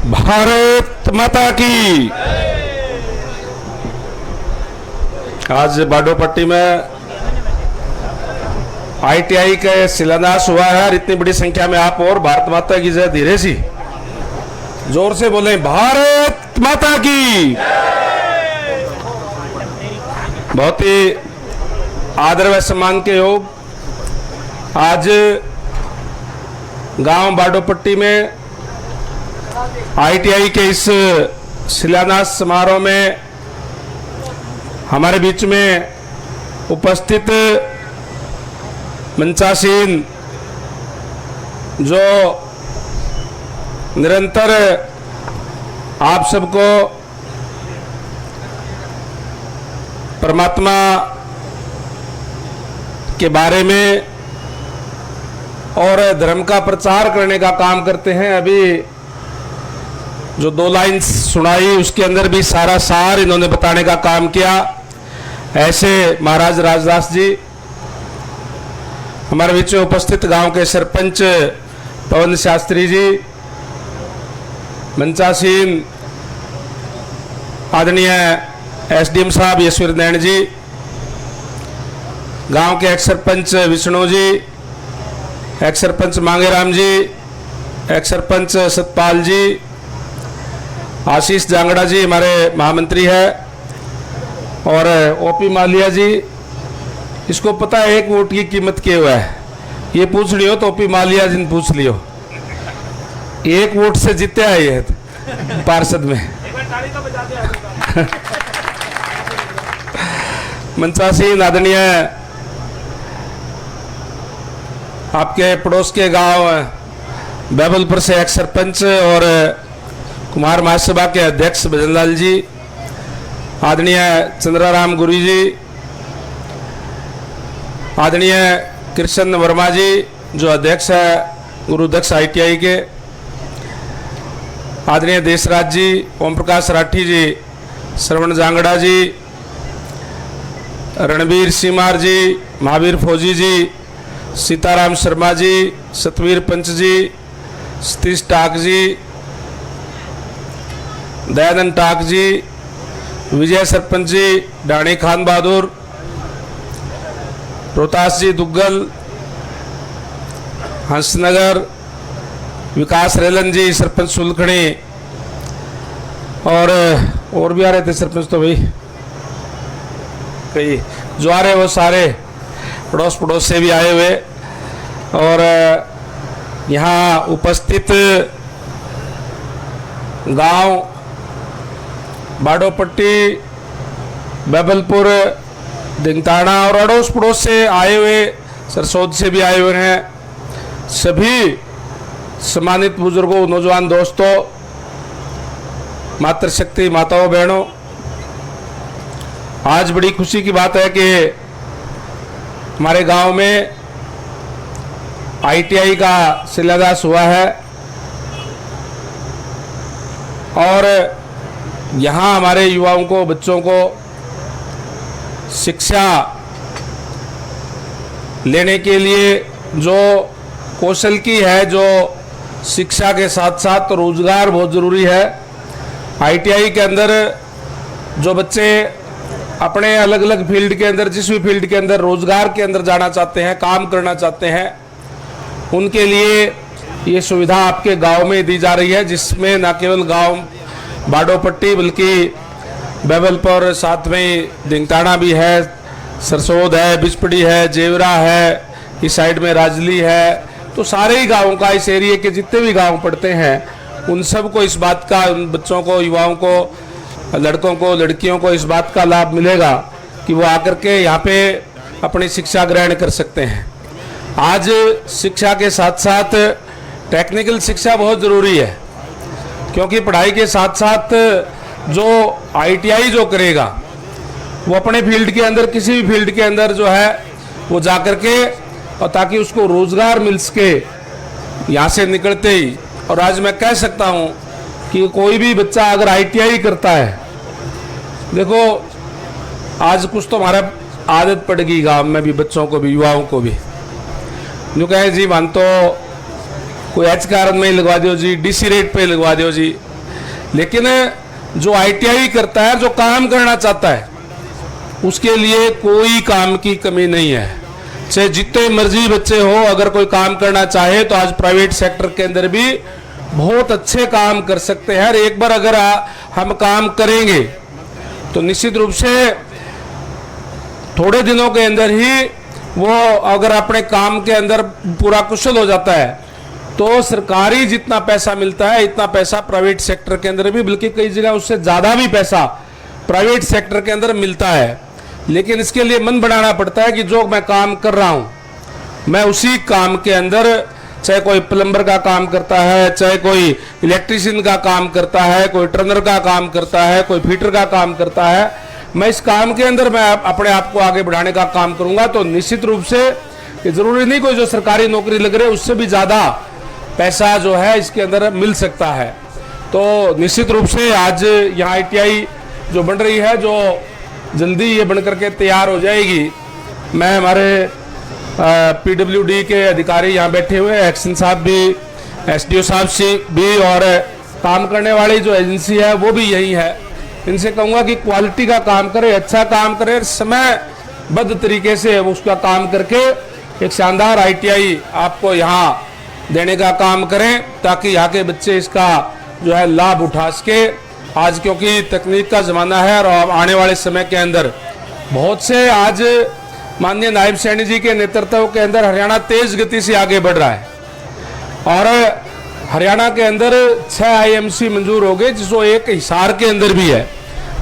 भारत माता की। आज बाडोपट्टी में आईटीआई का शिलान्यास हुआ है और इतनी बड़ी संख्या में आप और भारत माता की जय धीरे सी जोर से बोलें, भारत माता की। बहुत ही आदर व सम्मान के योग आज गांव बाडोपट्टी में आईटीआई के इस शिलान्यास समारोह में हमारे बीच में उपस्थित मंचासीन जो निरंतर आप सबको परमात्मा के बारे में और धर्म का प्रचार करने का काम करते हैं। अभी जो 2 लाइन्स सुनाई उसके अंदर भी सारा सार इन्होंने बताने का काम किया। ऐसे महाराज राजदास जी हमारे बीच में उपस्थित गांव के सरपंच पवन शास्त्री जी, मंचासीन आदरणीय एसडीएम साहब यशवीर नैन जी, गांव के एक्स सरपंच विष्णु जी, एक्स सरपंच मांगेराम जी, एक्स सरपंच सतपाल जी, आशीष जांगड़ा जी हमारे महामंत्री है, और ओपी मालिया जी। इसको पता है 1 वोट की कीमत क्या हुआ है, ये पूछ लियो तो ओपी मालिया जी ने पूछ लियो। 1 वोट से जीते आए ये पार्षद में। मंचासीन आदरणीय आपके पड़ोस के गांव बैबलपुर से एक्स सरपंच और कुमार महासभा के अध्यक्ष भजनलाल जी, आदरणीय चंद्राराम गुरु जी, आदरणीय कृष्ण वर्मा जी जो अध्यक्ष है गुरुदक्ष आईटीआई के, आदरणीय देशराज जी, ओम प्रकाश राठी जी, श्रवण जांगड़ा जी, रणबीर सीमार जी, महावीर फौजी जी, सीताराम शर्मा जी, सतवीर पंच जी, सतीश टाक जी, दयानंद टाक जी, विजय सरपंच जी, डाणी खान बहादुर, रोहतास जी दुग्गल, हंसनगर, विकास रेलन जी सरपंच सुलखणी, और भी आ रहे थे सरपंच तो भाई कई जो आ रहे वो सारे पड़ोस से भी आए हुए। और यहाँ उपस्थित गांव बाडोपट्टी, बैबलपुर, दिंगताड़ा और अड़ोस पड़ोस से आए हुए, सरसोद से भी आए हुए हैं सभी सम्मानित बुजुर्गों, नौजवान दोस्तों, मातृशक्ति माताओं बहनों, आज बड़ी खुशी की बात है कि हमारे गांव में आईटीआई का शिलान्यास हुआ है और यहाँ हमारे युवाओं को, बच्चों को शिक्षा लेने के लिए जो कौशल की है, जो शिक्षा के साथ साथ रोजगार बहुत ज़रूरी है। आईटीआई के अंदर जो बच्चे अपने अलग अलग फील्ड के अंदर, जिस भी फील्ड के अंदर रोजगार के अंदर जाना चाहते हैं, काम करना चाहते हैं, उनके लिए ये सुविधा आपके गांव में दी जा रही है, जिसमें न केवल गांव बाडोपट्टी बल्कि बैबलपुर, साथ में दिंगताड़ा भी है, सरसोद है, बिचपड़ी है, जेवरा है, इस साइड में राजली है, तो सारे ही गाँवों का, इस एरिए के जितने भी गाँव पड़ते हैं उन सबको इस बात का, उन बच्चों को, युवाओं को, लड़कों को, लड़कियों को इस बात का लाभ मिलेगा कि वो आकर के यहाँ पे अपनी शिक्षा ग्रहण कर सकते हैं। आज शिक्षा के साथ साथ टेक्निकल शिक्षा बहुत ज़रूरी है, क्योंकि पढ़ाई के साथ साथ जो आईटीआई जो करेगा वो अपने फील्ड के अंदर, किसी भी फील्ड के अंदर जो है वो जा कर के, और ताकि उसको रोज़गार मिल सके यहाँ से निकलते ही। और आज मैं कह सकता हूँ कि कोई भी बच्चा अगर आईटीआई करता है, देखो आज कुछ तो हमारा आदत पड़ गई गांव में भी, बच्चों को भी, युवाओं को भी, जो कहे जी मान तो कोई एच कारण में ही लगवा दो जी, डीसी रेट पे लगवा दो जी, लेकिन जो ITI करता है, जो काम करना चाहता है, उसके लिए कोई काम की कमी नहीं है। चाहे जितने मर्जी बच्चे हो, अगर कोई काम करना चाहे तो आज प्राइवेट सेक्टर के अंदर भी बहुत अच्छे काम कर सकते हैं। एक बार अगर हम काम करेंगे तो निश्चित रूप से थोड़े दिनों के अंदर ही वो अगर अपने काम के अंदर पूरा कुशल हो जाता है तो सरकारी जितना पैसा मिलता है इतना पैसा प्राइवेट सेक्टर के अंदर भी, बल्कि कई जगह उससे ज्यादा भी पैसा प्राइवेट सेक्टर के अंदर मिलता है। लेकिन इसके लिए मन बनाना पड़ता है कि जो मैं काम कर रहा हूं, मैं उसी काम के अंदर, चाहे कोई प्लम्बर का काम करता है, चाहे कोई इलेक्ट्रीशियन का काम करता है, कोई टर्नर का काम करता है, कोई फीटर का काम करता है, मैं इस काम के अंदर मैं अपने आप को आगे बढ़ाने का काम करूंगा। तो निश्चित रूप से ये जरूरी नहीं कोई जो सरकारी नौकरी लग रही है उससे भी ज्यादा पैसा जो है इसके अंदर मिल सकता है। तो निश्चित रूप से आज यहाँ ITI जो बन रही है, जो जल्दी ये बन करके तैयार हो जाएगी। मैं हमारे PWD के अधिकारी यहाँ बैठे हुए, एक्शन साहब भी, SDO साहब से भी, और काम करने वाली जो एजेंसी है वो भी यही है। इनसे कहूँगा कि क्वालिटी का काम करे, अच्छा काम करे, समयबद्ध तरीके से उसका काम करके एक शानदार ITI आपको यहाँ देने का काम करें, ताकि यहाँ के बच्चे इसका जो है लाभ उठा सके। आज क्योंकि तकनीक का ज़माना है और आने वाले समय के अंदर बहुत से, आज माननीय नायब सैनी जी के नेतृत्व के अंदर हरियाणा तेज गति से आगे बढ़ रहा है और हरियाणा के अंदर 6 IMC मंजूर हो गए, जिसको एक हिसार के अंदर भी है।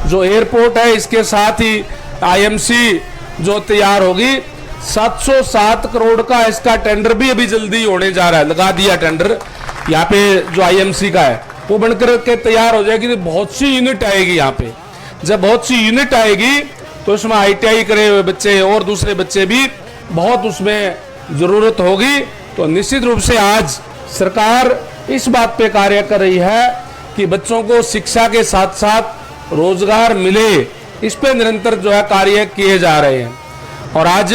जो एयरपोर्ट है इसके साथ ही IMC जो तैयार होगी, 707 करोड़ का इसका टेंडर भी अभी जल्दी होने जा रहा है, लगा दिया टेंडर यहाँ पे जो IMC का है, वो बनकर के तैयार हो जाएगी। तो बहुत सी यूनिट आएगी यहाँ पे। जब बहुत सी यूनिट आएगी तो उसमें ITI करे हुए बच्चे और दूसरे बच्चे भी बहुत उसमें जरूरत होगी। तो निश्चित रूप से आज सरकार इस बात पे कार्य कर रही है कि बच्चों को शिक्षा के साथ साथ रोजगार मिले, इस पे निरंतर जो है कार्य किए जा रहे हैं। और आज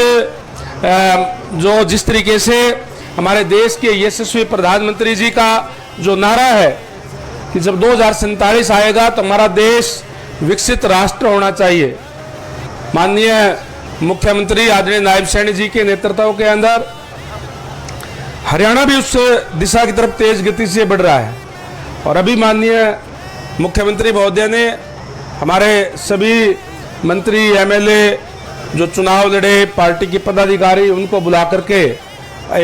जो जिस तरीके से हमारे देश के यशस्वी प्रधानमंत्री जी का जो नारा है कि जब 2047 आएगा तो हमारा देश विकसित राष्ट्र होना चाहिए, माननीय मुख्यमंत्री आदरणीय नायब सैनी जी के नेतृत्व के अंदर हरियाणा भी उस दिशा की तरफ तेज गति से बढ़ रहा है। और अभी माननीय मुख्यमंत्री महोदय ने हमारे सभी मंत्री, MLA जो चुनाव लड़े, पार्टी के पदाधिकारी, उनको बुला करके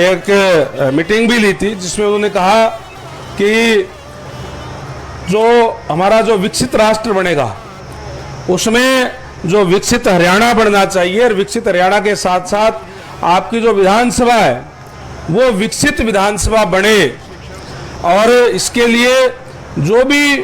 एक मीटिंग भी ली थी, जिसमें उन्होंने कहा कि जो हमारा जो विकसित राष्ट्र बनेगा उसमें जो विकसित हरियाणा बनना चाहिए, और विकसित हरियाणा के साथ साथ आपकी जो विधानसभा है वो विकसित विधानसभा बने। और इसके लिए जो भी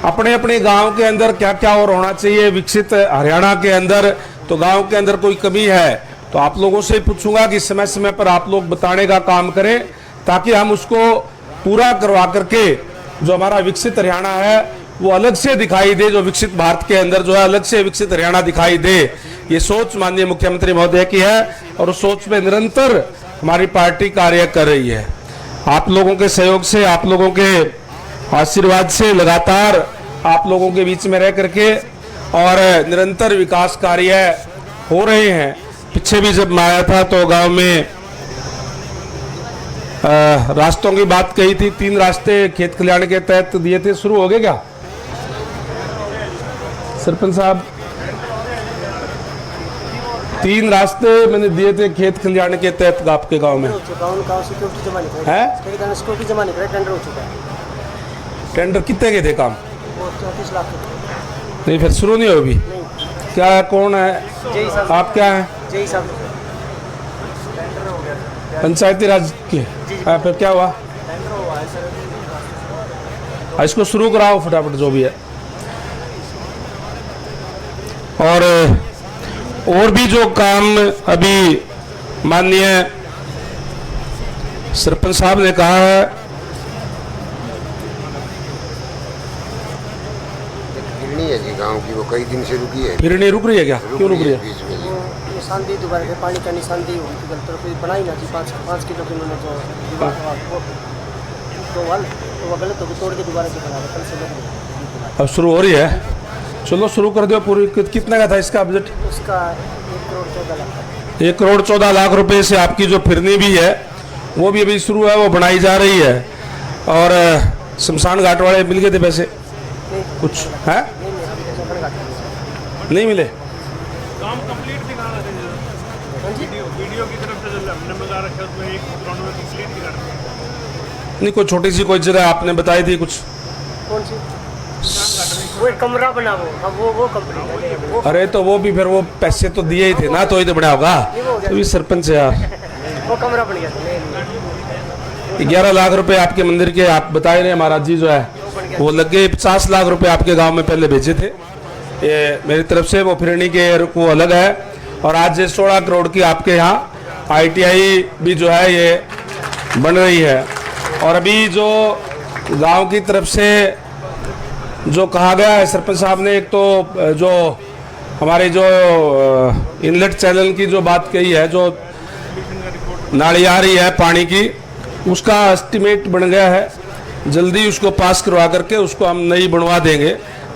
अपने अपने गांव के अंदर क्या क्या और होना चाहिए विकसित हरियाणा के अंदर, तो गांव के अंदर कोई कमी है तो आप लोगों से पूछूंगा कि समय समय पर आप लोग बताने का काम करें, ताकि हम उसको पूरा करवा करके जो हमारा विकसित हरियाणा है वो अलग से दिखाई दे, जो विकसित भारत के अंदर जो है अलग से विकसित हरियाणा दिखाई दे। ये सोच माननीय मुख्यमंत्री महोदय की है और उस सोच पे निरंतर हमारी पार्टी कार्य कर रही है। आप लोगों के सहयोग से, आप लोगों के आशीर्वाद से लगातार आप लोगों के बीच में रह करके और निरंतर विकास कार्य हो रहे हैं। पीछे भी जब मैं आया था तो गांव में रास्तों की बात कही थी, 3 रास्ते खेत कल्याण के तहत दिए थे, शुरू हो गए क्या सरपंच साहब? 3 रास्ते मैंने दिए थे खेत कल्याण के तहत आपके गांव में। टेंडर कितने के थे काम? 34 लाख। नहीं, फिर शुरू नहीं हो अभी? क्या है, कौन है आप, क्या है? पंचायती राज के। फिर क्या हुआ? इसको शुरू कराओ फटाफट जो भी है। और भी जो काम अभी माननीय सरपंच साहब ने कहा है, फिरनी है जी गांव की, वो कई दिन से रुकी है। फिरनी रुक रही है क्या? क्यों रुक रही है? निशानदेही दोबारा से पानी का निशानदेही हुई थी, गलत कोई बनाई ना जी, 5 किलो की उन्होंने जो वाल तो वो गलत हो गई, तोड़ के दोबारा से बना रहे, कल से लग रही है। अब शुरू हो रही है, चलो शुरू कर दो पूरी। कितना का था इसका बजट? उसका 1 करोड़ 14 लाख। 1 करोड़ 14 लाख रुपए से आपकी जो फिरनी भी है वो भी अभी शुरू है, वो बनाई जा रही है। और शमशान घाट वाले मिल गए थे पैसे कुछ है? नहीं मिले। काम कंप्लीट दिखा रहे थे वीडियो की तरफ से जो हमने बता रखा है उसमें 1 करोड़ में कंप्लीट दिखा रहे थे। नहीं, कोई छोटी सी कोई जगह आपने बताई थी कुछ? कौन सी? वो एक कमरा बना वो, अब वो कंप्लीट है वो। अरे तो वो भी फिर वो पैसे तो दिए ही थे ना, तो ही तो बना होगा। तो भी सरपंच है यार। वो कमरा बन गया था। 11 लाख रुपए आपके मंदिर के आप बताए रहे महाराज जी जो है वो लग गए। 50 लाख रुपए आपके गांव में पहले भेजे थे ये मेरी तरफ से, वो फिरनी के वो अलग है। और आज 16 करोड़ की आपके यहाँ ITI भी जो है ये बन रही है। और अभी जो गांव की तरफ से जो कहा गया है सरपंच साहब ने, एक तो जो हमारे जो इनलेट चैनल की जो बात कही है, जो नाली आ रही है पानी की, उसका एस्टिमेट बन गया है। जल्दी उसको पास करवा करके उसको हम नई बनवा देंगे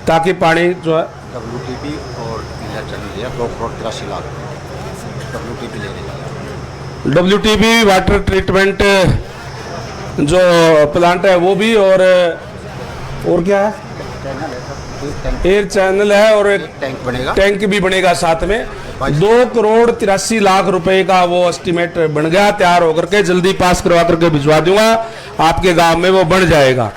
ताकि पानी जो है WTP और इनलेट चैनल लिया 2 करोड़ 83 लाख WTP ले रहे हैं। WTP वाटर ट्रीटमेंट जो प्लांट है वो भी, और क्या है? एयर चैनल है, और एक टैंक बनेगा, टैंक भी बनेगा साथ में। 2 करोड़ 83 लाख रुपए का वो एस्टिमेट बन गया, तैयार होकर के जल्दी पास करवा करके भिजवा दूंगा आपके गांव में, वो बन जाएगा।